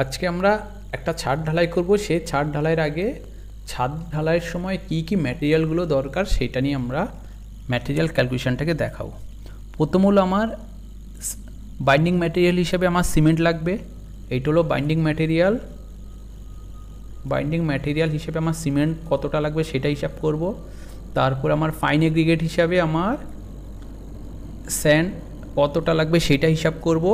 আজকে আমরা একটা ছাদ ঢালাই করব। সেই ছাদ ঢালাইয়ের আগে ছাদ ঢালাইয়ের সময় কি কি ম্যাটেরিয়ালগুলো দরকার সেটা নিয়ে আমরা ম্যাটেরিয়াল ক্যালকুলেশনটাকে দেখাবো। প্রথম হলো আমার বাইন্ডিং ম্যাটেরিয়াল হিসেবে আমার সিমেন্ট লাগবে। এইটা হলো বাইন্ডিং ম্যাটেরিয়াল। বাইন্ডিং ম্যাটেরিয়াল হিসেবে আমার সিমেন্ট কতটা লাগবে সেটা হিসাব করব। তারপর আমার ফাইন এগ্রিগেট হিসাবে আমার স্যান্ড কতটা লাগবে সেটা হিসাব করব।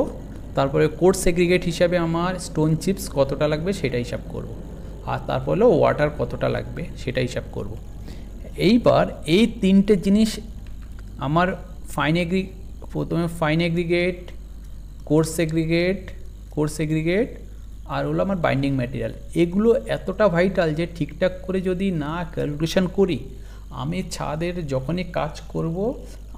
তারপরে কোর্স এগ্রিগেট হিসাবে আমার স্টোন চিপস কতটা লাগবে সেটা হিসাব করব। আর তারপর হলো ওয়াটার কতটা লাগবে সেটা হিসাব করব। এইবার এই তিনটে জিনিস আমার প্রথমে ফাইন এগ্রিগেট, কোর্স এগ্রিগেট আর হলো আমার বাইন্ডিং ম্যাটেরিয়াল, এগুলো এতটা ভাইটাল যে ঠিকঠাক করে যদি না ক্যালকুলেশন করি আমি ছাদের যখনই কাজ করব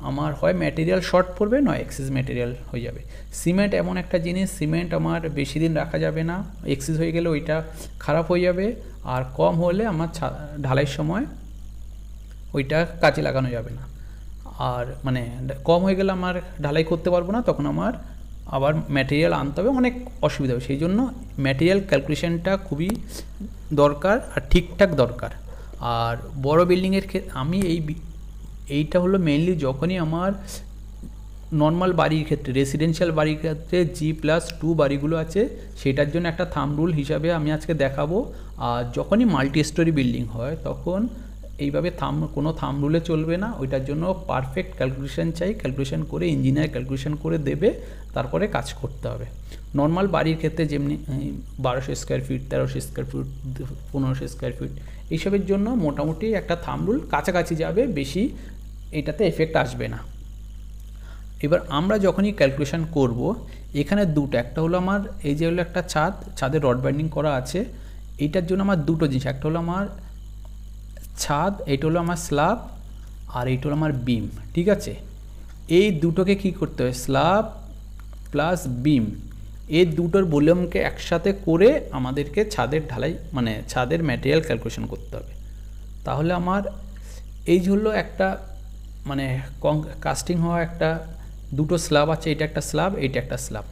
আমার হয় ম্যাটেরিয়াল শর্ট পড়বে, নয় এক্সেস ম্যাটেরিয়াল হয়ে যাবে। সিমেন্ট এমন একটা জিনিস, সিমেন্ট আমার বেশি দিন রাখা যাবে না, এক্সেস হয়ে গেলে ওইটা খারাপ হয়ে যাবে, আর কম হলে আমার ঢালাইয়ের সময় ওইটা কাজে লাগানো যাবে না। আর মানে কম হয়ে গেলে আমার ঢালাই করতে পারবো না, তখন আমার আবার ম্যাটেরিয়াল আনতে হবে, অনেক অসুবিধা হবে। সেই জন্য ম্যাটেরিয়াল ক্যালকুলেশনটা খুবই দরকার আর ঠিকঠাক দরকার। আর বড় বিল্ডিংয়ের ক্ষেত্রে আমি এইটা হলো মেইনলি যখনই আমার নর্মাল বাড়ির ক্ষেত্রে, রেসিডেন্সিয়াল বাড়ির ক্ষেত্রে G+2 বাড়িগুলো আছে সেটার জন্য একটা থাম্ব রুল হিসাবে আমি আজকে দেখাবো। আর যখনই মাল্টি স্টোরি বিল্ডিং হয় তখন এইভাবে কোনো থাম্ব রুলে চলবে না, ওইটার জন্য পারফেক্ট ক্যালকুলেশন চাই। ক্যালকুলেশন করে ইঞ্জিনিয়ার ক্যালকুলেশন করে দেবে, তারপরে কাজ করতে হবে। নর্মাল বাড়ির ক্ষেত্রে যেমনি 1200 square feet, 1300 square feet, 1500 square feet, এইসবের জন্য মোটামুটি একটা থাম্ব রুল কাছাকাছি যাবে, বেশি এটাতে এফেক্ট আসবে না। এবার আমরা যখনই ক্যালকুলেশন করব এখানে দুটো, একটা হলো আমার এই যে হলো একটা ছাদে রড বাইন্ডিং করা আছে, এইটার জন্য আমার দুটো জিনিস, একটা হলো আমার ছাদ, এইটা হলো আমার স্ল্যাব, আর এইটা হলো আমার বিম। ঠিক আছে, এই দুটোকে কি করতে হবে, স্ল্যাব প্লাস বিম, এই দুটোর ভলিউমকে একসাথে করে আমাদেরকে ছাদের ঢালাই মানে ছাদের ম্যাটেরিয়াল ক্যালকুলেশন করতে হবে। তাহলে আমার এই যে হলো একটা মানে কাস্টিং হওয়া একটা দুটো স্ল্যাব আছে, এটা একটা স্ল্যাব, এইটা একটা স্ল্যাব।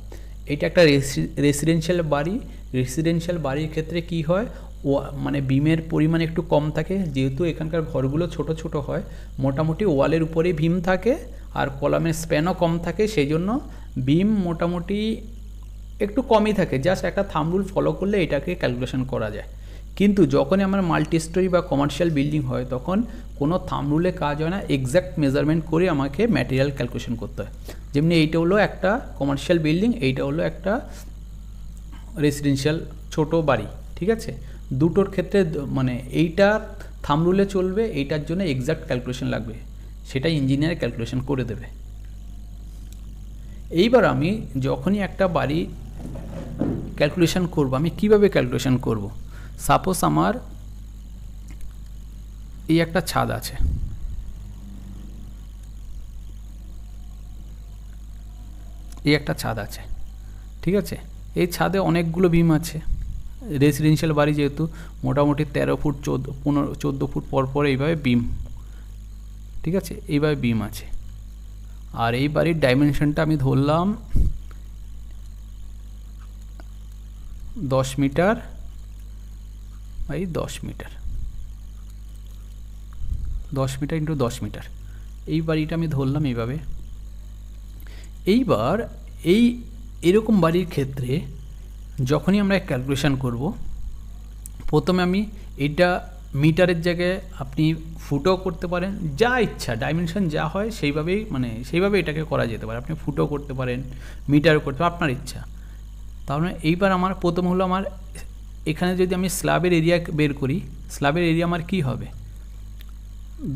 এইটা একটা রেসিডেন্সিয়াল বাড়ি। রেসিডেন্সিয়াল বাড়ির ক্ষেত্রে কি হয়, মানে বিমের পরিমাণ একটু কম থাকে, যেহেতু এখানকার ঘরগুলো ছোট ছোট হয়, মোটামুটি ওয়ালের উপরেই ভীম থাকে আর কলামের স্প্যানও কম থাকে, সেই জন্য বিম মোটামুটি একটু কমই থাকে। জাস্ট একটা থাম্ব রুল ফলো করলে এটাকে ক্যালকুলেশন করা যায়। কিন্তু যখনই আমার মাল্টি স্টোরি বা কমার্শিয়াল বিল্ডিং হয় তখন কোনো থাম্ব রুলে কাজ হয় না, এক্স্যাক্ট মেজারমেন্ট করে আমাকে ম্যাটেরিয়াল ক্যালকুলেশন করতে হয়। যেমনি এইটা হলো একটা কমার্শিয়াল বিল্ডিং, এইটা হলো একটা রেসিডেন্সিয়াল ছোট বাড়ি। ঠিক আছে, দুটোর ক্ষেত্রে মানে এইটা থাম্ব রুলে চলবে, এইটার জন্য এক্স্যাক্ট ক্যালকুলেশন লাগবে, সেটা ইঞ্জিনিয়ার ক্যালকুলেশন করে দেবে। এইবার আমি যখনই একটা বাড়ি ক্যালকুলেশন করব, আমি কিভাবে ক্যালকুলেশন করব। সাপোজ আমার এই একটা ছাদ আছে, এই একটা ছাদ আছে, ঠিক আছে, এই ছাদে অনেকগুলো বিম আছে। রেসিডেন্সিয়াল বাড়ি যেহেতু মোটামুটি 13 ফুট 14 ফুট পর পর এইভাবে বিম, ঠিক আছে, এইভাবে বিম আছে। আর এই বাড়ির ডাইমেনশনটা আমি ধরলাম 10 metre by 10 metre, 10 metre into 10 metre. এই বাড়িটা আমি ধরলাম এইভাবে। এইবার এরকম বাড়ির ক্ষেত্রে যখনই আমরা ক্যালকুলেশন করব, প্রথমে আমি এটা মিটারের জায়গায় আপনি ফুটও করতে পারেন, যা ইচ্ছা ডাইমেনশন যা হয় সেইভাবে এটাকে করা যেতে পারে। আপনি ফুটও করতে পারেন, মিটারও করতে পারেন, আপনার ইচ্ছা। তাহলে এইবার আমার প্রথম হলো আমার এখানে যদি আমি স্ল্যাবের এরিয়া বের করি, স্ল্যাবের এরিয়া আমার কি হবে,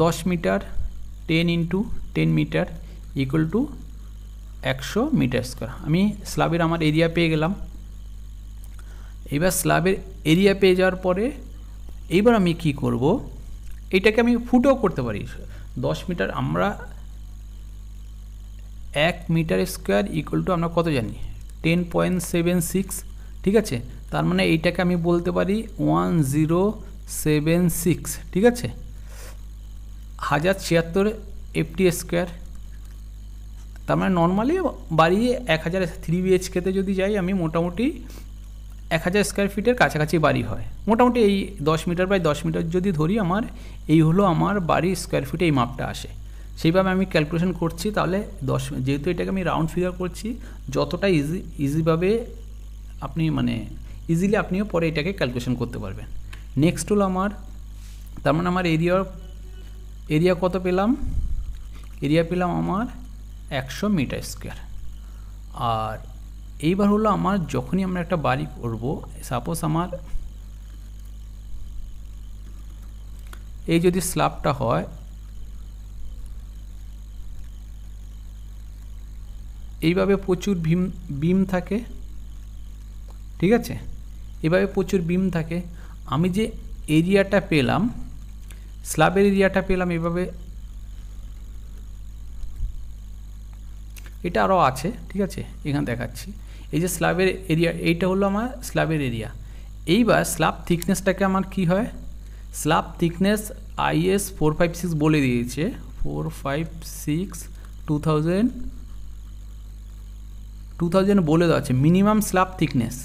10 metre 10 into 10 metre equal to 100 metre square. আমি স্ল্যাবের আমার এরিয়া পেয়ে গেলাম। এবার স্ল্যাবের এরিয়া পেয়ে যাওয়ার পরে এইবার আমি কি করব, এইটাকে আমি ফুটও করতে পারি। 10 মিটার আমরা 1 মিটার স্কোয়ার ইকুয়াল টু আমরা কত জানি, 10.76। ঠিক আছে, তার মানে এইটাকে আমি বলতে পারি 1076। ঠিক আছে, 1076 FT স্কোয়ার। তার মানে নর্মালি বাড়ি 1000 3 BHK যদি যাই আমি মোটামুটি 1000 স্কোয়ার ফিটের কাছাকাছি বাড়ি হয়, মোটামুটি এই 10 মিটার বাই 10 মিটার যদি ধরি, আমার এই হলো আমার বাড়ি স্কোয়ার ফিটে এই মাপটা আসে। সেইভাবে আমি ক্যালকুলেশন করছি। তাহলে যেহেতু এটাকে আমি রাউন্ড ফিগার করছি, যতটা ইজিভাবে আপনি মানে ইজিলি আপনিও পরে এটাকে ক্যালকুলেশন করতে পারবেন। নেক্সট হলো আমার, তার মানে আমার এরিয়া কত পেলাম? এরিয়া পেলাম আমার 100 মিটার স্কোয়ার। আর এইবার হলো আমার, যখনই আমরা একটা বাড়ি করব, সাপোজ আমার এই যদি স্ল্যাবটা হয়, এইভাবে প্রচুর বিম থাকে, ঠিক আছে, এভাবে প্রচুর বিম থাকে। আমি যে এরিয়াটা পেলাম, স্ল্যাবের এরিয়াটা পেলাম এভাবে, এটা আরও আছে, ঠিক আছে, এখানে দেখাচ্ছি। এই যে স্ল্যাবের এরিয়া, এইটা হলো আমার স্ল্যাবের এরিয়া। এইবার স্ল্যাব থিকনেসটাকে আমার কি হয়, স্ল্যাব থিকনেস IS 456 বলে দিয়েছে, 456 2000 বলে দেওয়া আছে। মিনিমাম স্ল্যাব থিকনেস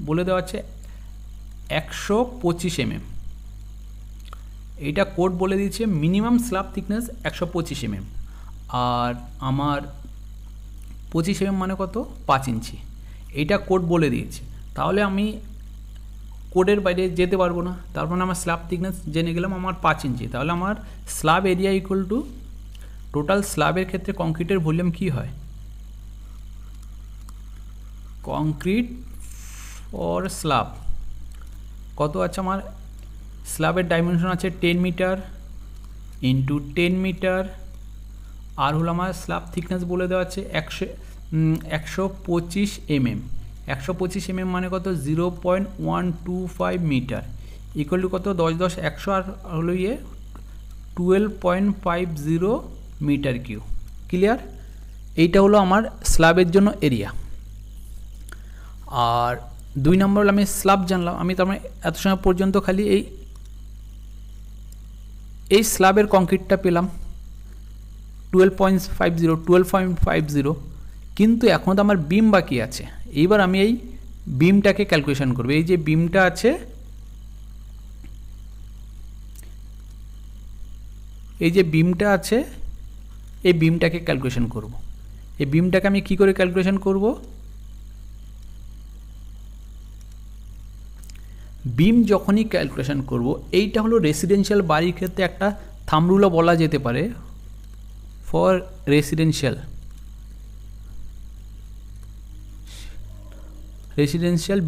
বলে দেওয়া আছে 125 mm। এইটা কোড বলে দিয়েছে মিনিমাম স্ল্যাব থিকনেস 125 mm। আর আমার 25 mm মানে কত? 5 ইঞ্চি। এইটা কোড বলে দিয়েছে। তাহলে আমি কোডের বাইরে যেতে পারবো না, তার মানে আমার স্ল্যাব থিকনেস জেনে গেলাম আমার 5 ইঞ্চি। তাহলে আমার slab area equal to total স্ল্যাবের ক্ষেত্রে কংক্রিটের ভলিউম কি হয়, কংক্রিট ফর স্ল্যাব কত আছে আমার, স্ল্যাবের ডাইমেনশন আছে 10 মিটার ইন্টু 10 মিটার, আর হলো আমার স্ল্যাব থিকনেস বলে দেওয়া আছে 125 mm। 125 mm মানে কত? 0.125 মিটার ইকুয়াল টু কত? 10 10 100, আর হলো 12.50 মিটার কিউ। ক্লিয়ার? এইটা হলো আমার স্ল্যাবের জন্য এরিয়া। আর 2 নম্বর হলো আমি স্ল্যাব জানলাম। আমি তার মানে এত সময় পর্যন্ত খালি এই স্ল্যাবের কংক্রিটটা পেলাম 12.50, কিন্তু এখন তো আমার বিম বাকি আছে। এইবার আমি এই বিমটাকে ক্যালকুলেশন করব। এই যে বিমটা আছে, এই বিমটাকে ক্যালকুলেশন করব। এই বিমটাকে আমি কি করে ক্যালকুলেশন করব? বিম যখনই ক্যালকুলেশন করব, এইটা হলো রেসিডেন্সিয়াল বাড়ির ক্ষেত্রে একটা থাম্ব রুলও বলা যেতে পারে, ফর রেসিডেন্সিয়াল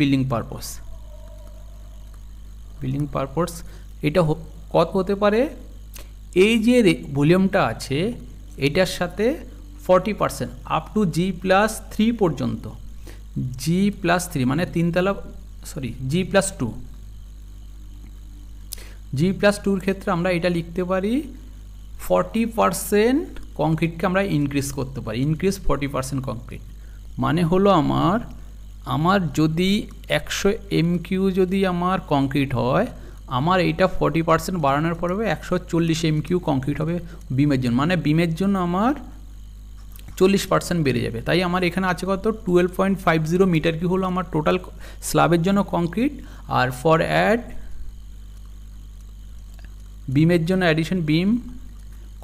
বিল্ডিং পারপস। এটা কত হতে পারে? এই যে ভলিউমটা আছে এটার সাথে 40% আপ টু G+3 পর্যন্ত, G+3 মানে G+2। G+2 এর ক্ষেত্রে আমরা এটা লিখতে পারি 40% কংক্রিটকে আমরা ইনক্রিজ করতে পারি, ইনক্রিজ 40% কংক্রিট। মানে হলো আমার যদি 100 MQ যদি আমার কংক্রিট হয়, আমার এইটা 40% বাড়ানোর পর হবে 140 MQ কংক্রিট হবে বিমের জন্য। মানে বিমের জন্য আমার 40% বেড়ে যাবে। তাই আমার এখানে আছে কত? 12.50 মিটার কিউ হলো আমার টোটাল স্ল্যাবের জন্য কংক্রিট। আর ফর অ্যাড বিমের জন্য অ্যাডিশন বিম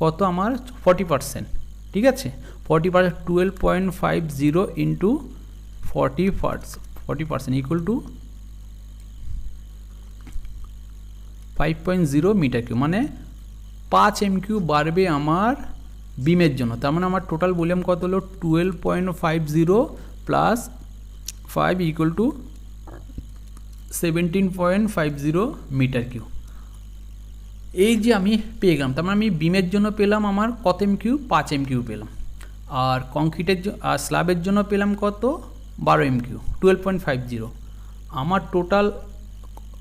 কত আমার? 40%। ঠিক আছে, 40% 12.50 into 40% equal to 5.0 metre Q, মানে 5 MQ বাড়বে আমার বিমের জন্য। তার মানে আমার টোটাল ভলিউম কত হলো? 12.50 plus 5 equal to 17.50 metre Q. এই যে আমি পেয়ে গেলাম, তার মানে আমি বিমের জন্য পেলাম আমার কত MQ? 5 MQ পেলাম। আর কংক্রিটের আর স্ল্যাবের জন্য পেলাম কত? 12 MQ, 12.50। আমার টোটাল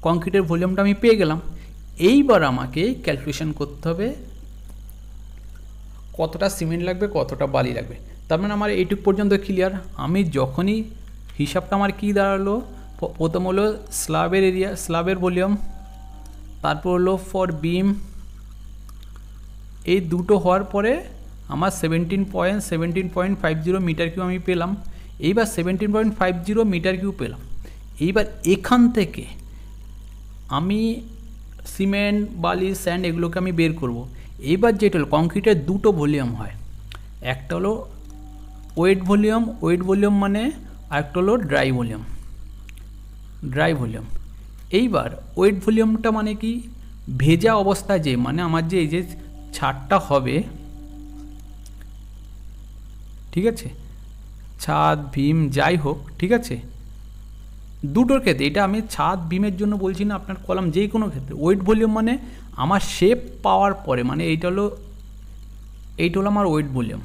কংক্রিটের ভলিউমটা আমি পেয়ে গেলাম। এইবার আমাকে ক্যালকুলেশন করতে হবে কতটা সিমেন্ট লাগবে, কতটা বালি লাগবে। তার মানে আমার এইটুক পর্যন্ত ক্লিয়ার। আমি যখনই হিসাবটা আমার কী দাঁড়ালো, প্রথম হলো স্ল্যাবের এরিয়া, স্ল্যাবের ভলিউম, তারপর হলো ফর বিম, এই দুটো হওয়ার পরে আমার 17.50 মিটার কিউ আমি পেলাম। এইবার 17.50 মিটার কিউ পেলাম। এইবার এখান থেকে আমি সিমেন্ট, বালি, স্যান্ড এগুলোকে আমি বের করব। এইবার যেটা হলো কংক্রিটের দুটো ভলিউম হয়, একটা হলো ওয়েট ভলিউম মানে, আরেকটা হলো ড্রাই ভলিউম। এইবার ওয়েট ভলিউমটা মানে কি, ভেজা অবস্থায় যে মানে আমার যে এই যে ছাদটা হবে, ঠিক আছে, ছাদ ভীম যাই হোক, ঠিক আছে, দুটোর ক্ষেত্রে, এটা আমি ছাদ ভীমের জন্য বলছি না, আপনার কলাম যেই কোনো ক্ষেত্রে ওয়েট ভলিউম মানে আমার শেপ পাওয়ার পরে, মানে এইটা হলো আমার ওয়েট ভলিউম।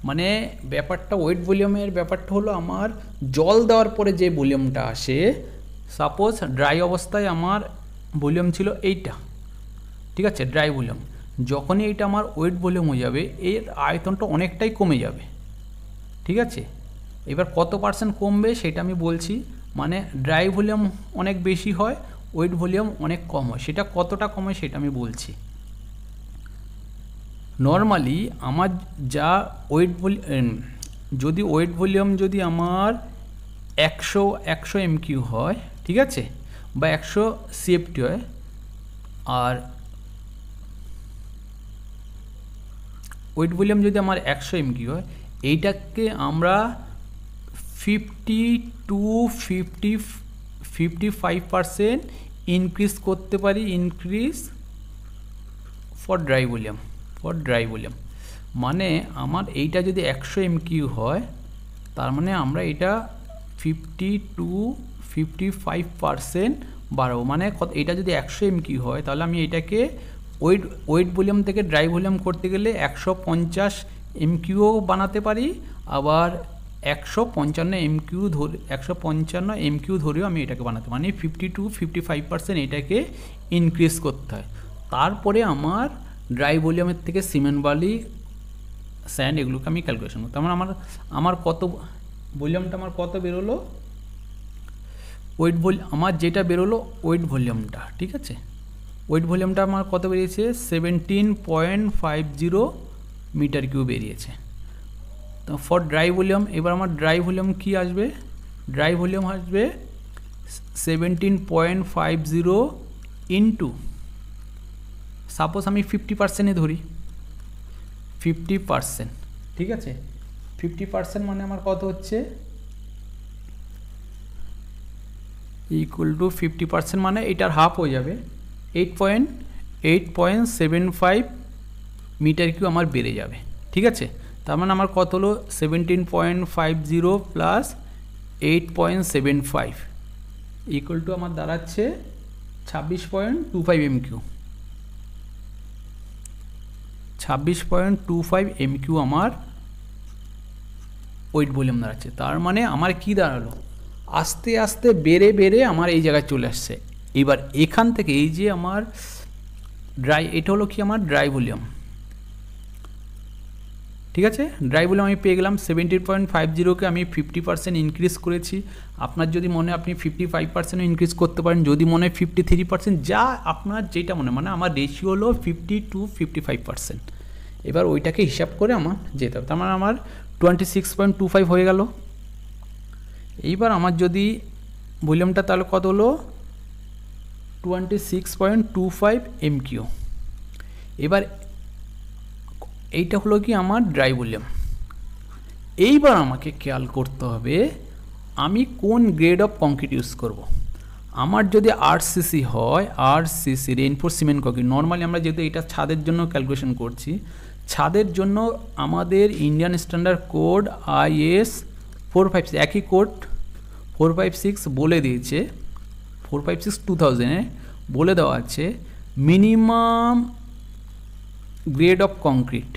মানে ব্যাপারটা ওয়েট ভলিউমের ব্যাপারটা হলো আমার জল দেওয়ার পরে যে ভলিউমটা আসে। সাপোজ ড্রাই অবস্থায় আমার ভলিউম ছিল এইটা, ঠিক আছে, ড্রাই ভলিউম। যখনই এইটা আমার ওয়েট ভলিউম হয়ে যাবে, এর আয়তনটা অনেকটাই কমে যাবে, ঠিক আছে। এবার কত পার্সেন্ট কমবে সেটা আমি বলছি, মানে ড্রাই ভলিউম অনেক বেশি হয়, ওয়েট ভলিউম অনেক কম হয়, সেটা কতটা কম হয় সেটা আমি বলছি। নর্মালি আমার যা যদি ওয়েট ভলিউম যদি আমার 100 এমকিউ হয়, ঠিক আছে, বা 100 সিএফটি হয়, আর ওয়েট ভলিউম যদি আমার 100 এমকিউ হয়, এইটাকে আমরা 50 to 55% ইনক্রিজ করতে পারি, ইনক্রিজ ফর ড্রাই ভলিউম। মানে আমার এইটা যদি 100 এমকিউ হয়, তার মানে আমরা এটা 50 to 55% বাড়াবো। মানে এটা যদি 100 এমকিউ হয়, তাহলে আমি এটাকে ওয়েট ভলিউম থেকে ড্রাই ভলিউম করতে গেলে 150 এমকিউও বানাতে পারি, আবার 155 এমকিউ ধরেও আমি এটাকে বানাতে পারি। মানে 50 to 55% এটাকে ইনক্রিজ করতে হয়। তারপরে আমার ড্রাই ভলিউমের থেকে সিমেন্ট, বালি, স্যান্ড এগুলোকে আমি ক্যালকুলেশন করতে, আমার আমার কত ভলিউমটা আমার কত বেরোলো, আমার যেটা বেরোলো ওয়েট ভলিউমটা, ঠিক আছে, ওয়েট ভলিউমটা আমার কত বেরিয়েছে, 17.50 মিটার কিউ বেরিয়েছে। তো ফর ড্রাই ভলিউম, এবার আমার ড্রাই ভলিউম কি আসবে, ড্রাই ভলিউম আসবে 17.50 ইন্টু, সাপোজ আমি 50% ধরি, 50%, ঠিক আছে, 50% মানে আমার কত হচ্ছে, ইকুয়াল টু 50% মানে এটার হাফ হয়ে যাবে, 8.75 মিটার কিউ আমার বেড়ে যাবে, ঠিক আছে। তার মানে আমার কত হলো, 17.50 প্লাস 8.75 ইকুয়াল টু আমার দাঁড়াচ্ছে 26.25 এমকিউ। 26.25 এমকিউ আমার ওয়েট ভলিউম দাঁড়াচ্ছে। তার মানে আমার কি দাঁড়ালো, আস্তে আস্তে বেড়ে আমার এই জায়গায় চলে আসছে। এবার এখান থেকে এই যে আমার এটা হলো কি আমার ড্রাই ভলিউম, ঠিক আছে, ড্রাই ভলিউম আমি পেয়ে গেলাম 17.50কে আমি 50% ইনক্রিজ করেছি। আপনার যদি মনে আপনি 55% ইনক্রিজ করতে পারেন, যদি মনে 53%, যা আপনার যেটা মনে, মানে আমার রেশিও হলো 50 to 55%। এবার ওইটাকে হিসাব করে আমার যেতে হবে, তার মানে আমার 26.25 হয়ে গেল। এইবার আমার যদি ভলিউমটা তাহলে কত হলো, 26.25 এমকিউ। এবার এইটা হলো কি আমার ড্রাই ভলিউম। এইবার আমাকে খেয়াল করতে হবে আমি কোন গ্রেড অফ কংক্রিট ইউজ করব। আমার যদি আরসিসি হয়, RCC reinforce cement concrete, normally আমরা যেহেতু এটা ছাদের জন্য ক্যালকুলেশন করছি, ছাদের জন্য আমাদের ইন্ডিয়ান স্ট্যান্ডার্ড কোড IS 456, একই কোড 456 বলে দিয়েছে, 456/2000 বলে দেওয়া আছে minimum grade of concrete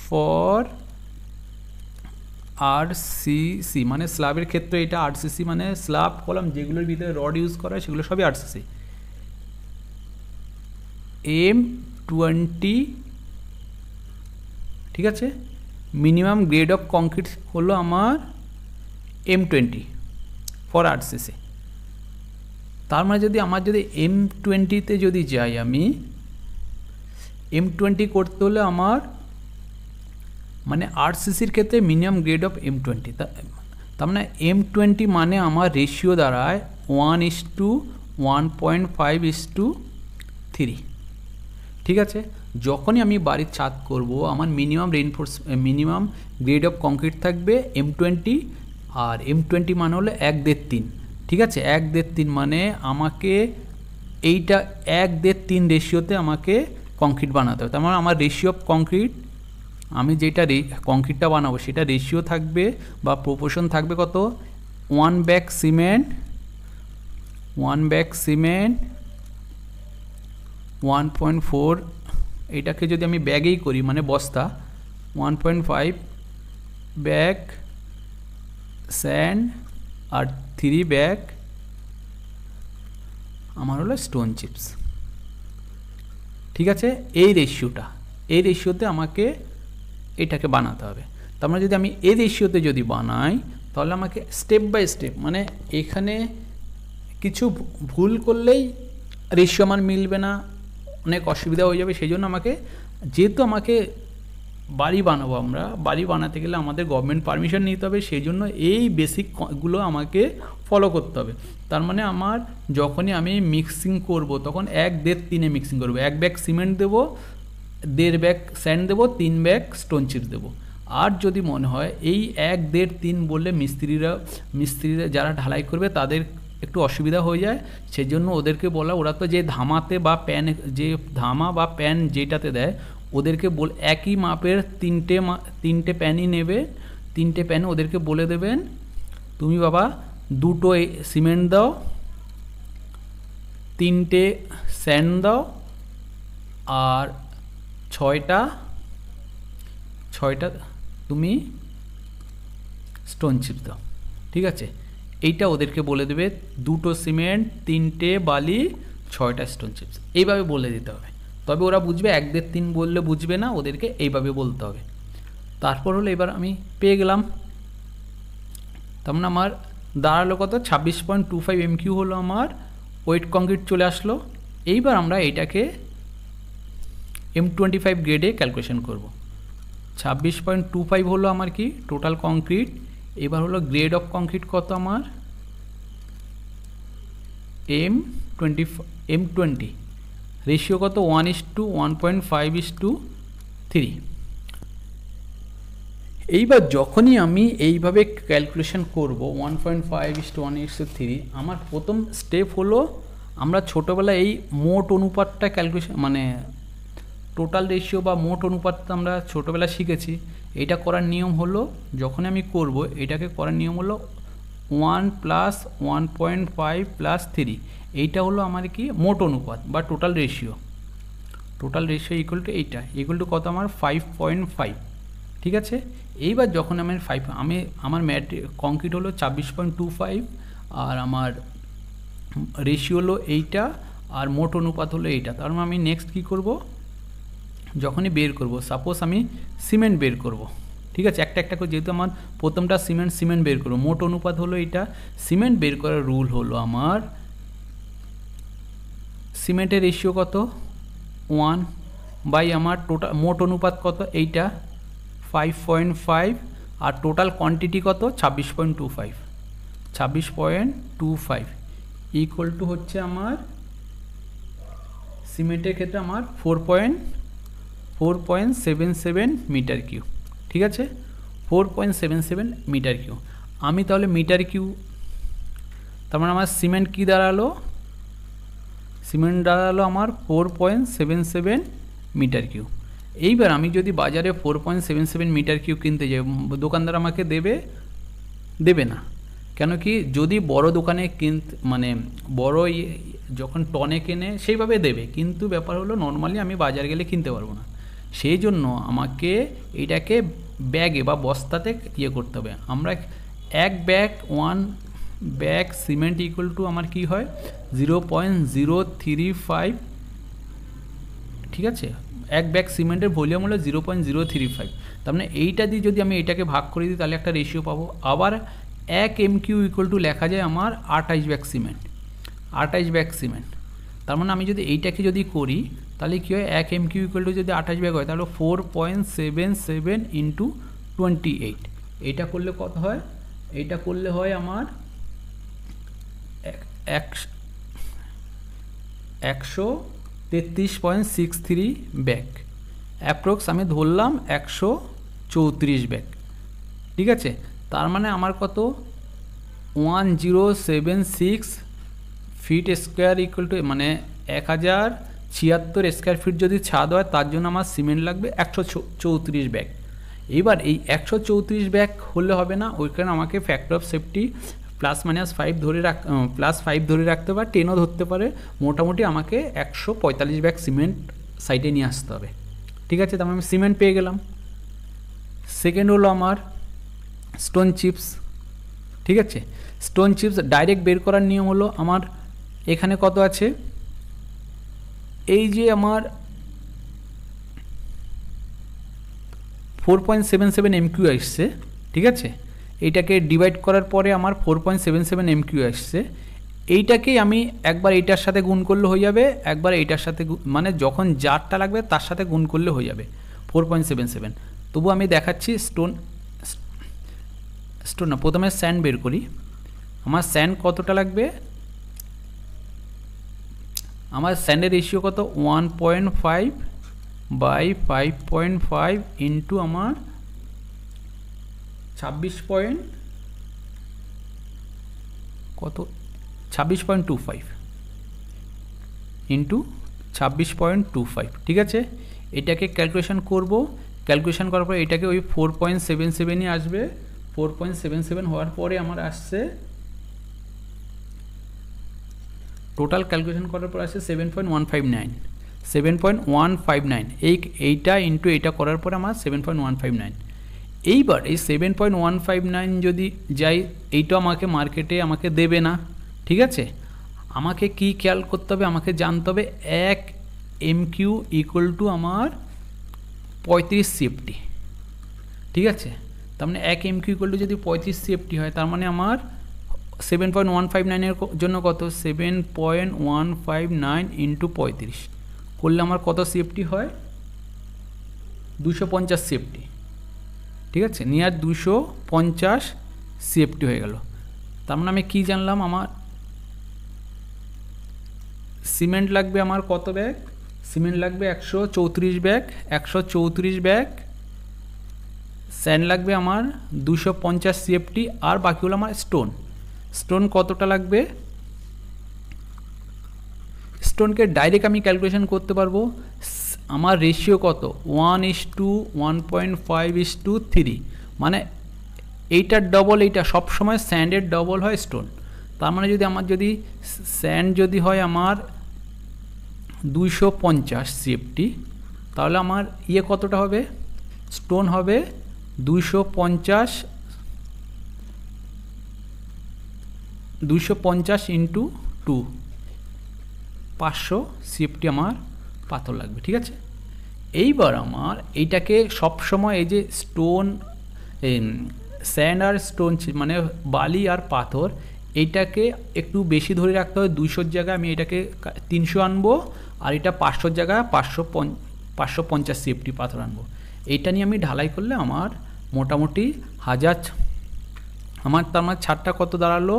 for RCC, মানে স্ল্যাবের ক্ষেত্রে এটা আরসিসি, মানে স্ল্যাব কলাম যেগুলোর ভিতরে রড ইউজ করা হয় সেগুলো সবই আরসিসি। M20, ঠিক আছে, মিনিমাম গ্রেড অফ কংক্রিট হলো আমার M20 ফর আরসিসি। তার মানে যদি আমার যদি M20-তে যদি যাই, আমি M20 করতে হলে আমার মানে RCCর ক্ষেত্রে মিনিমাম গ্রেড অফ M20, তার মানে M20 মানে আমার রেশিও দাঁড়ায় 1:1.5:3। ঠিক আছে, যখনই আমি বাড়ির ছাদ করব আমার মিনিমাম গ্রেড অফ কংক্রিট থাকবে M20, আর M20 মানে হলো 1/3। ঠিক আছে, 1/3 মানে আমাকে এইটা 1/3 রেশিওতে আমাকে কংক্রিট বানাতে হবে। তার মানে আমার রেশিও অফ কংক্রিট, আমি যেটা কংক্রিটটা বানাবো সেটা রেশিও থাকবে বা প্রপোর্শন থাকবে কত, 1 ব্যাগ সিমেন্ট 1.4, এটাকে যদি আমি ব্যাগেই করি মানে বস্তা, 1.5 ব্যাগ স্যান্ড আর 3 ব্যাগ আমার হলো স্টোন চিপস। ঠিক আছে, এই রেশিওতে আমাকে এটাকে বানাতে হবে। তার মানে যদি আমি এই রেশিওতে যদি বানাই তাহলে আমাকে স্টেপ বাই স্টেপ, মানে এখানে কিছু ভুল করলেই রেশিও আমার মিলবে না, অনেক অসুবিধা হয়ে যাবে। সেই জন্য আমাকে, যেহেতু আমাকে বাড়ি বানাবো, আমরা বাড়ি বানাতে গেলে আমাদের গভর্নমেন্ট পারমিশন নিতে হবে, সেই জন্য এই বেসিকগুলো আমাকে ফলো করতে হবে। তার মানে আমার যখনই আমি মিক্সিং করব তখন 1:3 মিক্সিং করবো। 1 ব্যাগ সিমেন্ট দেবো, 1.5 ব্যাগ স্যান্ড দেবো, 3 ব্যাগ স্টোন চিপস দেবো। আর যদি মনে হয় এই 1.5-3 বললে মিস্ত্রিরা যারা ঢালাই করবে তাদের একটু অসুবিধা হয়ে যায়, সেই জন্য ওদেরকে বলা, ওরা তো যে ধামাতে বা প্যান, যে ধামা বা প্যান যেটাতে দেয় ওদেরকে একই মাপের 3টে প্যানই নেবে। 3টে প্যানে ওদেরকে বলে দেবেন তুমি বাবা 2টো সিমেন্ট দাও, 3টে স্যান্ড দাও, আর 6টা তুমি স্টোন চিপস দাও। ঠিক আছে, এইটা ওদেরকে বলে দেবে, 2টো সিমেন্ট, 3টে বালি, 6টা স্টোন চিপস, এইভাবে বলে দিতে হবে। তবে ওরা বুঝবে, 1.5-3 বললে বুঝবে না, ওদেরকে এইভাবে বলতে হবে। তারপর হলো এবার আমি পেয়ে গেলাম, তার মানে আমার দাঁড়ালো কত, 26.25 MQ হলো আমার ওয়েট কংক্রিট চলে আসলো। এইবার আমরা এইটাকে M25 গ্রেডে ক্যালকুলেশন করব। 26.25 হলো আমার কি টোটাল কংক্রিট। এবার হলো গ্রেড অফ কংক্রিট কত আমার, M20, রেশিও কত, 1:1.5:3। এইবার যখনই আমি এইভাবে ক্যালকুলেশন করব 1.5:1:3, আমার প্রথম স্টেপ হলো, আমরা ছোটোবেলায় এই মোট অনুপাতটা ক্যালকুলেশন, মানে টোটাল রেশিও বা মোট অনুপাতটা আমরা ছোটোবেলা শিখেছি। এটা করার নিয়ম হলো, যখন আমি করব এটাকে করার নিয়ম হলো 1 + 1.5 + 3, এইটা হলো আমার কি মোট অনুপাত বা টোটাল রেশিও ইকুয়াল টু এইটা, ইকুয়াল টু কত আমার 5.5। ঠিক আছে, এইবার যখন আমার কংক্রিট হলো 26.25 আর আমার রেশিও হলো এইটা আর মোট অনুপাত হলো এইটা। তার মানে আমি নেক্সট কী করব, যখনই বের করব, সাপোজ আমি সিমেন্ট বের করব। ঠিক আছে, একটা করে, যেহেতু আমার প্রথমটা সিমেন্ট বের করব, মোট অনুপাত হলো এইটা। সিমেন্ট বের করার রুল হলো আমার, সিমেন্টের রেশিও কত 1 বাই আমার টোটাল মোট অনুপাত কত এইটা 5.5, আর টোটাল কোয়ান্টিটি কত 26.25 ইকুয়াল টু হচ্ছে আমার সিমেন্টের ক্ষেত্রে আমার 4.77 মিটার কিউ। ঠিক আছে, 4.77 মিটার কিউ। আমি তাহলে মিটার কিউ, তার মানে আমার সিমেন্ট কি দাঁড়ালো, আমার 4.77 মিটার কিউ। এইবার আমি যদি বাজারে 4.77 মিটার কিউ কিনতে যাই, দোকানদার আমাকে দেবে না। কেন কি, যদি বড় দোকানে মানে বড় যখন টনে কেনে সেইভাবে দেবে, কিন্তু ব্যাপার হলো নর্মালি আমি বাজার গেলে কিনতে পারবো না। সেই জন্য আমাকে এইটাকে ব্যাগে বা বস্তাতে করতে হবে। আমরা 1 ব্যাগ সিমেন্ট ইকুয়াল টু আমার কি হয় 0.035। ঠিক আছে, 1 ব্যাগ সিমেন্টের ভলিউম হলো 0.035। তার মানে এইটা দিয়ে যদি আমি এটাকে ভাগ করে দিই তাহলে একটা রেশিও পাবো। আবার 1 MQ ইকুয়াল টু লেখা যায় আমার 28 ব্যাগ সিমেন্ট। 28 bag cement. তার মানে আমি যদি এইটাকে যদি করি তাহলে কী হয়, 1 MQ ইকুয়াল টু যদি 28 ব্যাগ হয় তাহলে 4.77 ইন্টু 28। এইটা করলে কত হয়, এইটা করলে হয় আমার 133.63 ব্যাগ, অ্যাপ্রক্স আমি ধরলাম 134 ব্যাগ। ঠিক আছে, তার মানে আমার কত 1076 ফিট স্কোয়ার ইকুয়াল টু মানে 1076 স্কোয়ার ফিট যদি ছাদ হয় তার জন্য আমার সিমেন্ট লাগবে 134 ব্যাগ। এবার এই 134 ব্যাগ হলে হবে না, ওইখানে আমাকে ফ্যাক্টর অফ সেফটি +-5 ধরে রাখতে পারে, 10ও ধরতে পারে। মোটামুটি আমাকে 145 ব্যাগ সিমেন্ট সাইডে নিয়ে আসতে হবে। ঠিক আছে, তারপর আমি সিমেন্ট পেয়ে গেলাম। সেকেন্ড হলো আমার স্টোন চিপস। ঠিক আছে, স্টোন চিপস ডাইরেক্ট বের করার নিয়ম হলো আমার এখানে কত আছে, এই যে আমার 4.77 MQ আসছে। ঠিক আছে, এইটাকে ডিভাইড করার পরে আমার 4.77 MQ আসছে। এইটাকেই আমি একবার এইটার সাথে গুণ করলে হয়ে যাবে, একবার এইটার সাথে মানে যখন যারটা লাগবে তার সাথে গুণ করলে হয়ে যাবে 4.77। তবু আমি দেখাচ্ছি স্টোন না, প্রথমে স্যান্ড বের করি। আমার স্যান্ড কতটা লাগবে, আমার স্যান্ডের রেশিও কত 1.5 বাই 5.5 ইন্টু আমার 26.25 ইন্টু 26.25। ঠিক আছে, এটাকে ক্যালকুলেশন করব, ক্যালকুলেশন করার পরে এটাকে ওই 4.77ই আসবে। 4.77 হওয়ার পরে আমার আসছে টোটাল ক্যালকুলেশন করার পর আসছে 7.159। এইটা ইন্টু এইটা করার পরে আমার 7.159। এইবার এই 7.159 যদি যাই, এইটা আমাকে মার্কেটে আমাকে দেবে না। ঠিক আছে, আমাকে কি খেয়াল করতে হবে, আমাকে জানতে হবে 1 MQ ইকুয়াল টু আমার 35 CFT। ঠিক আছে, তার মানে 1 MQ ইকুয়াল টু যদি 35 CFT হয় তার মানে আমার 7.159 এর জন্য কত, 7.159 ইন্টু 35 করলে আমার কত CFT হয়, 250 CFT। ঠিক আছে, নিয়ার 250 CFT হয়ে গেল। তার মানে আমি কী জানলাম, আমার সিমেন্ট লাগবে আমার কত ব্যাগ, সিমেন্ট লাগবে 134 ব্যাগ, 134 ব্যাগ। স্যান্ড লাগবে আমার 250 CFT, আর বাকি হলো আমার স্টোন কতটা লাগবে। স্টোনকে ডাইরেক্ট আমি ক্যালকুলেশন করতে পারবো, আমার রেশিও কত 1:1.5:3, মানে এইটার ডবল এইটা, সবসময় স্যান্ডের ডবল হয় স্টোন। তার মানে যদি আমার যদি স্যান্ড যদি হয় আমার 250 CFT, তাহলে আমার ইয়ে কতটা হবে, স্টোন হবে 250 ইন্টু 2, 500 CFT আমার পাথর লাগবে। ঠিক আছে, এইবার আমার এইটাকে সবসময় এই যে স্টোন, স্যান্ড আর স্টোন মানে বালি আর পাথর, এইটাকে একটু বেশি ধরে রাখতে হবে। 200 জায়গায় আমি এটাকে 300 আনবো, আর এটা 500 জায়গায় 550 CFT পাথর আনবো। এইটা নিয়ে আমি ঢালাই করলে আমার মোটামুটি 1000, আমার তার মানে ছাদটা কত দাঁড়ালো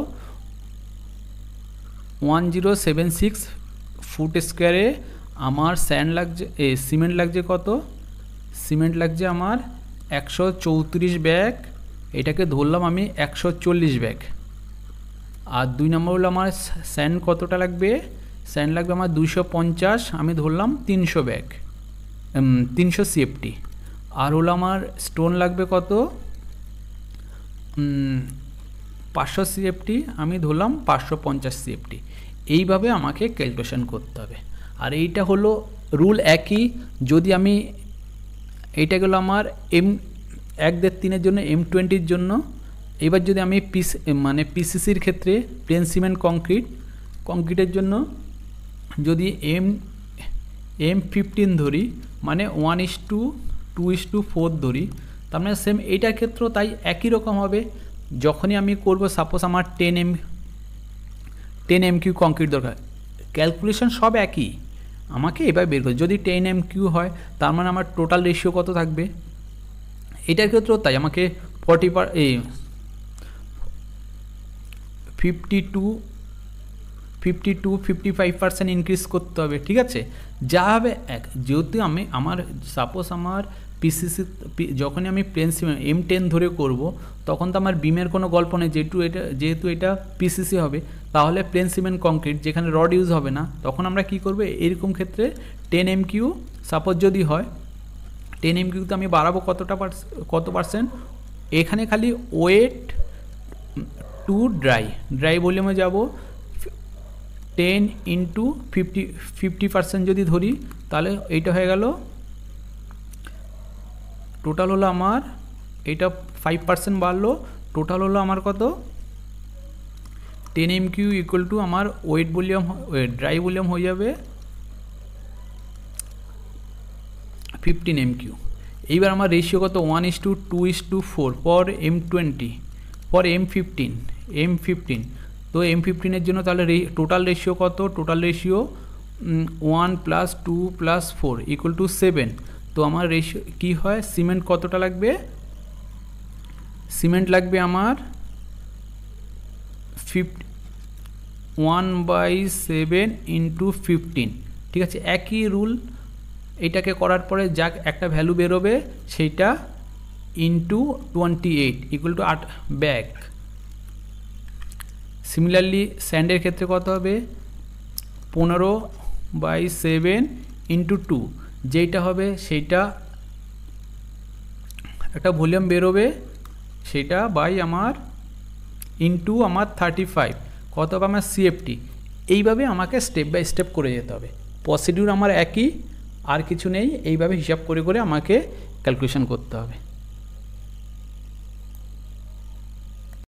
1076 ফুট স্কোয়ারে। আমার স্যান্ড লাগছে, সিমেন্ট লাগছে কত, সিমেন্ট লাগছে আমার 134 ব্যাগ, এটাকে ধরলাম আমি 140 ব্যাগ। আর 2 নম্বর হলো আমার স্যান্ড কতটা লাগবে, স্যান্ড লাগবে আমার 250, আমি ধরলাম 300 ব্যাগ, 300 CFT। আর হলো আমার স্টোন লাগবে কত, 500 CFT, আমি ধরলাম 550 CFT। এইভাবে আমাকে ক্যালকুলেশন করতে হবে। আর এইটা হলো রুল একই, যদি আমি এইটা গেলো আমার M1/3 জন্য, M20 জন্য। এবার যদি আমি PCCর ক্ষেত্রে প্লেন সিমেন্ট কংক্রিটের জন্য যদি M15 ধরি, মানে 1:2:4 ধরি, তার মানে সেম এইটার ক্ষেত্রেও তাই একই রকম হবে। যখনই আমি করব, সাপোজ আমার 10 MQ কংক্রিট দরকার, ক্যালকুলেশন সব একই, আমাকে এবার বের করতে, যদি 10 MQ হয় তার মানে আমার টোটাল রেশিও কত থাকবে, এটার ক্ষেত্রেও তাই আমাকে 55% ইনক্রিজ করতে হবে, ঠিক আছে। যা হবে যেহেতু আমার সাপোজ আমার পিসিসি যখনই আমি প্লেন সিমেন্ট M10 ধরে করব, তখন তো আমার বিমের কোনো গল্প নেই, যেহেতু এটা পিসিসি হবে, তাহলে প্লেন সিমেন্ট কংক্রিট যেখানে রড ইউজ হবে না, তখন আমরা কি করব, এরকম ক্ষেত্রে 10 MQ সাপোজ যদি হয়, 10 MQ তে আমি বাড়াবো কত পার্সেন্ট, এখানে খালি ওয়েট টু ড্রাই ভলিউমে যাব 10 ইন্টু 50% যদি ধরি, তাহলে এইটা হয়ে গেল, টোটাল হলো আমার, এটা 5% বাড়লো, টোটাল হলো আমার কত, 10 MQ ইকুয়াল টু আমার ড্রাই ভলিউম হয়ে যাবে 15 MQ। এইবার আমার রেশিও কত, 1:2:4 ফর M15, তো M15 জন্য তাহলে টোটাল রেশিও কত, টোটাল রেশিও 1 + 2 + 4 = 7। তো আমার রেশিও কী হয়, সিমেন্ট কতটা লাগবে, সিমেন্ট লাগবে আমার 1/7 × 15, ঠিক আছে। একই রুল, এটাকে করার পরে যা একটা ভ্যালু বেরোবে সেইটা ইন্টু 28 = 8 ব্যাগ। সিমিলারলি স্যান্ডের ক্ষেত্রে কত হবে, 15/7 × 2, যেইটা হবে সেইটা একটা ভলিউম বেরোবে, সেটা বাই আমার ইন্টু আমার 35, কত হবে আমার CFT। এইভাবে আমাকে স্টেপ বাই স্টেপ করে যেতে হবে, প্রসিডিউর আমার একই, আর কিছু নেই, এইভাবে হিসাব করে আমাকে ক্যালকুলেশন করতে হবে।